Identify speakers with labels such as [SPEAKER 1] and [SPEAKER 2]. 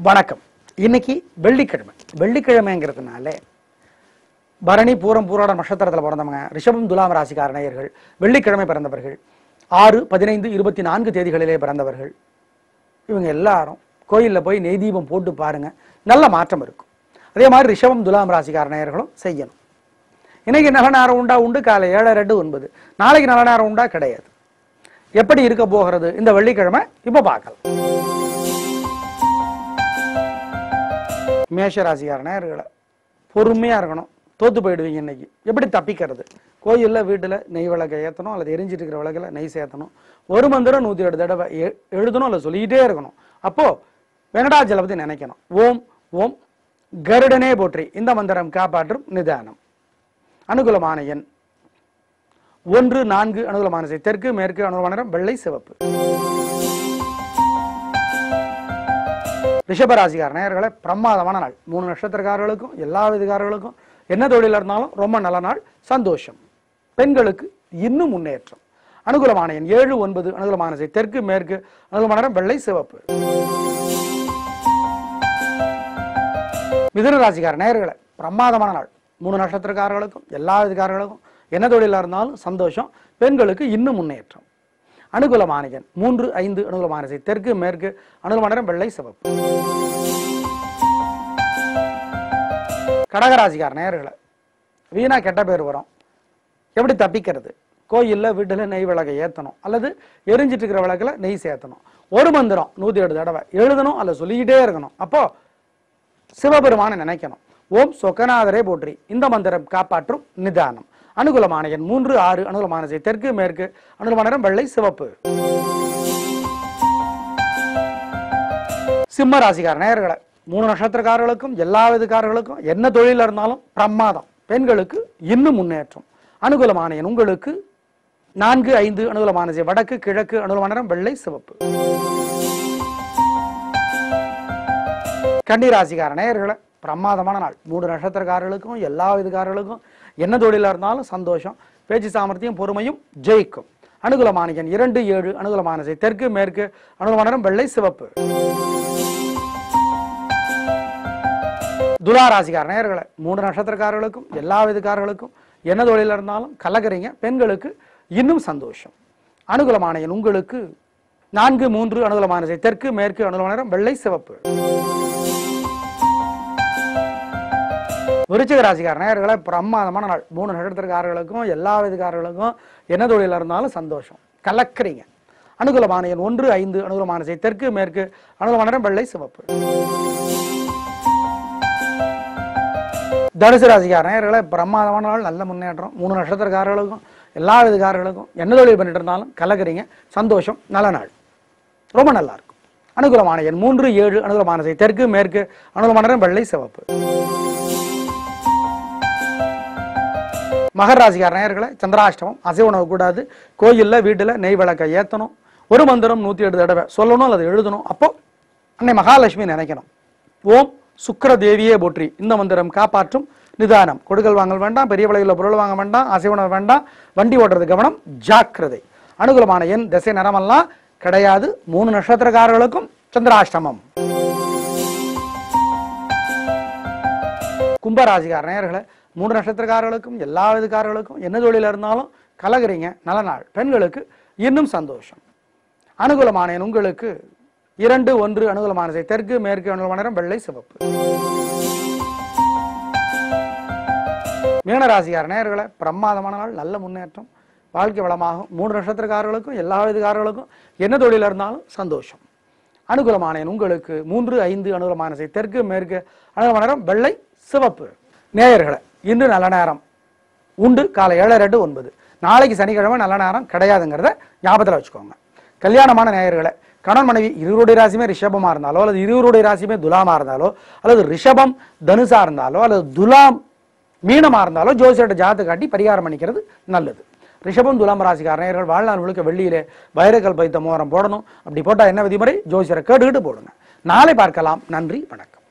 [SPEAKER 1] வணக்கம். இன்னைக்கு வெள்ளிக்கிழமை. வெள்ளிக்கிழமைங்கிறதுனால பரணி பூரம் பூராட நட்சத்திரத்தில் பிறந்தவங்க, ரிஷபம் துலாம் ராசிக்கார நேயர்கள், வெள்ளிக்கிழமை பிறந்தவர்கள், 6, 15, 24 தேதிகளிலே பிறந்தவர்கள், இவங்க எல்லாரும் கோயிலில் போய் நெய் தீபம் போட்டு பாருங்க, நல்ல மாற்றம் இருக்கும். அதே மாதிரி ரிஷபம் துலாம் ராசிக்கார நேயர்களும் செய்யணும். இன்னைக்கு நல்ல நேரம் உண்டா? உண்டு. காலை 7, 2, 9. நாளைக்கு நல்ல நேரம் உண்டா? கிடையாது. எப்படி இருக்க போகிறது இந்த வெள்ளிக்கிழமை? இப்ப பார்க்கலாம். மேஷ ராசிக்கார நேயர்களை பொறுமையா இருக்கணும். தோத்து போயிடுவீங்க. இன்னைக்கு எப்படி தப்பிக்கிறது? கோயில்ல வீட்டுல நெய் விளக்கை ஏற்றணும், அல்லது எரிஞ்சிட்டு இருக்கிற விளக்குல நெய் சேர்த்தணும். ஒரு மந்திரம் 108 தடவை எழுதணும், அல்லது சொல்லிக்கிட்டே இருக்கணும். அப்போ வெங்கடாஜலபதி நினைக்கணும். ஓம் ஓம் கருடனே போற்றி. இந்த மந்திரம் காப்பாற்றும் நிதானம். அனுகூலமான எண் 1, 4. அனுகூலமான திசை தெற்கு, மேற்கு. அனுகூலமான நிறம் வெள்ளை, சிவப்பு. ரிஷபராசிக்கார நேயர்களை பிரமாதமான நாள். 3 நட்சத்திரக்காரர்களுக்கும் எல்லா விதக்காரர்களுக்கும் என்ன தொழில் இருந்தாலும் ரொம்ப நல்ல நாள். சந்தோஷம். பெண்களுக்கு இன்னும் முன்னேற்றம். அனுகூலமான எண் 7, 9. அனுகூலமான திசை தெற்கு, மேற்கு. அனுகூலமான நிறம் வெள்ளை, சிவப்பு. மிதுன ராசிக்கார நேயர்களை பிரமாதமான நாள். 3 நட்சத்திரக்காரர்களுக்கும் எல்லா விதக்காரர்களுக்கும் என்ன தொழிலா இருந்தாலும் சந்தோஷம். பெண்களுக்கு இன்னும் முன்னேற்றம். அனுகூலமான எண் 3, 5. அனுகூலமான திசை தெற்கு, மேற்கு. அனுகூலமான நிறம் வெள்ளை, சிவப்பு. கடகராசிக்கார நேயர்களை வீணா கெட்ட பேர் வரும். எப்படி தப்பிக்கிறது? கோயில்ல வீட்டுல நெய் விளக்கை ஏற்றணும், அல்லது எரிஞ்சிட்டு இருக்கிற விளக்குல நெய் சேர்த்தணும். ஒரு மந்திரம் 108 தடவை எழுதணும், அல்லது சொல்லிக்கிட்டே இருக்கணும். அப்போ சிவபெருமான நினைக்கணும். ஓம் சொக்கநாதரே போற்றி. இந்த மந்திரம் காப்பாற்றும் நிதானம். அனுகூலமான எண் 3, 6. அனுகூலமான திசை தெற்கு, மேற்கு. அனுகூலமான நிறம் வெள்ளை, சிவப்பு. சிம்ம ராசிக்கார நேயர்களை 3 நட்சத்திரக்காரர்களுக்கும் எல்லா விதக்காரர்களுக்கும் என்ன தொழில் இருந்தாலும் பிரமாதம். பெண்களுக்கு இன்னும் முன்னேற்றம். அனுகூலமான எண் உங்களுக்கு 4, 5. அனுகூலமான திசை வடக்கு, கிழக்கு. அனுகூலமான நிறம் வெள்ளை, சிவப்பு. கன்னி ராசிக்கார நேயர்களை பிரமாதமான நாள். 3 நட்சத்திரக்காரர்களுக்கும் எல்லா விதக்காரர்களுக்கும் என்ன தொழிலா இருந்தாலும் சந்தோஷம். பேச்சு சாமர்த்தியம், பொறுமையும் ஜெயிக்கும். அனுகூலமான எண் 2, 7. அனுகூலமான திசை தெற்கு, மேற்கு. அனுகூலமான நிறம் வெள்ளை, சிவப்பு. துலா ராசிக்கார நேயர்களை 3 நட்சத்திரக்காரர்களுக்கும் எல்லா விதக்காரர்களுக்கும் என்ன தொழிலா இருந்தாலும் கலக்கிறீங்க. பெண்களுக்கு இன்னும் சந்தோஷம். அனுகூலமான எண் உங்களுக்கு 4, 3. அனுகூலமான திசை தெற்கு, மேற்கு. அனுகூலமான நிறம் வெள்ளை, சிவப்பு. விருச்சிக ராசிக்கார நேயர்களை பிரமாதமான நாள். 3 நட்சத்திரக்காரர்களுக்கும் எல்லா விதக்காரர்களுக்கும் என்ன தொழிலா இருந்தாலும் சந்தோஷம். கலக்கிறீங்க. அனுகூலமான எண் 1, 5. அனுகூலமான திசை தெற்கு, மேற்கு. அனுகூலமான நிறம் வெள்ளை, சிவப்பு. தனுசு ராசிக்கார நேயர்களை பிரமாதமான நாள். நல்ல முன்னேற்றம். 3 நட்சத்திரக்காரர்களுக்கும் எல்லா விதக்காரர்களுக்கும் என்ன தொழில் பண்ணிட்டு இருந்தாலும் கலக்கிறீங்க. சந்தோஷம். நல்ல நாள். ரொம்ப நல்லா இருக்கும். அனுகூலமான எண் 3, 7. அனுகூலமான திசை தெற்கு, மேற்கு. அனுகூலமான நிறம் வெள்ளை, சிவப்பு. மகர ராசிக்கார நேயர்களை சந்திராஷ்டமம். அசைவ உணவு கூடாது. கோயில்ல வீட்டுல நெய் விளக்கை ஏற்றணும். ஒரு மந்திரம் 108 தடவை சொல்லணும், அல்லது எழுதணும். அப்போ அன்னை மகாலட்சுமி நினைக்கணும். ஓம் சுக்கிர தேவியே போற்றி. இந்த மந்திரம் காப்பாற்றும் நிதானம். கொடுக்கல் வாங்கல் வேண்டாம், பெரிய விலையில் பொருள் வாங்க வேண்டாம், அசைவ உணவு வேண்டாம், வண்டி ஓட்டுறது கவனம், ஜாக்கிரதை. அனுகூலமான எண் திசை நிறமெல்லாம் கிடையாது. 3 நட்சத்திரக்காரர்களுக்கும் சந்திராஷ்டமம். கும்பராசிக்கார நேயர்களை 3 நட்சத்திரக்காரர்களுக்கும் எல்லா விதக்காரர்களுக்கும் என்ன தொழில இருந்தாலும் கலகிறீங்க. நல்ல நாள். பெண்களுக்கு இன்னும் சந்தோஷம். அனுகூலமான எண் உங்களுக்கு 2, 1. அனுகூலமான திசை தெற்கு, மேற்கு. அனுகூலமான நிறம் வெள்ளை, சிவப்பு. மீனராசிக்கார நேயர்களை பிரமாதமான நாள். நல்ல முன்னேற்றம். வாழ்க்கை வளமாகும். 3 நட்சத்திரக்காரர்களுக்கும் எல்லா விதக்காரர்களுக்கும் என்ன தொழில இருந்தாலும் சந்தோஷம். அனுகூலமான எண் உங்களுக்கு 3, 5. அனுகூலமான திசை தெற்கு, மேற்கு. அனுகூலமான நிறம் வெள்ளை, சிவப்பு. நேயர்களை இன்று நல்ல நேரம் உண்டு. காலை 7, 2, 9. நாளைக்கு சனிக்கிழமை நல்ல நேரம் கிடையாதுங்கிறத ஞாபகத்தில் வச்சுக்கோங்க. கல்யாணமான நேயர்களை கணவன் மனைவி இருவருடைய ராசியுமே ரிஷபமா இருந்தாலோ, அல்லது இருவருடைய ராசியுமே துலாமா இருந்தாலோ, அல்லது ரிஷபம் தனுசா இருந்தாலோ, அல்லது துலாம் மீனமா இருந்தாலோ ஜோசியர்கிட்ட ஜாதகத்தை காட்டி பரிகாரம் பண்ணிக்கிறது நல்லது. ரிஷபம் துலாம் ராசிக்கார நேயர்கள் வாழ்நாள் முழுக்க வெள்ளியிலே வைரக்கல் பைத்த மோதிரம் போடணும். அப்படி போட்டா என்ன விதிமுறை? ஜோசியரை கேட்டுக்கிட்டு போடுங்க. நாளை பார்க்கலாம். நன்றி, வணக்கம்.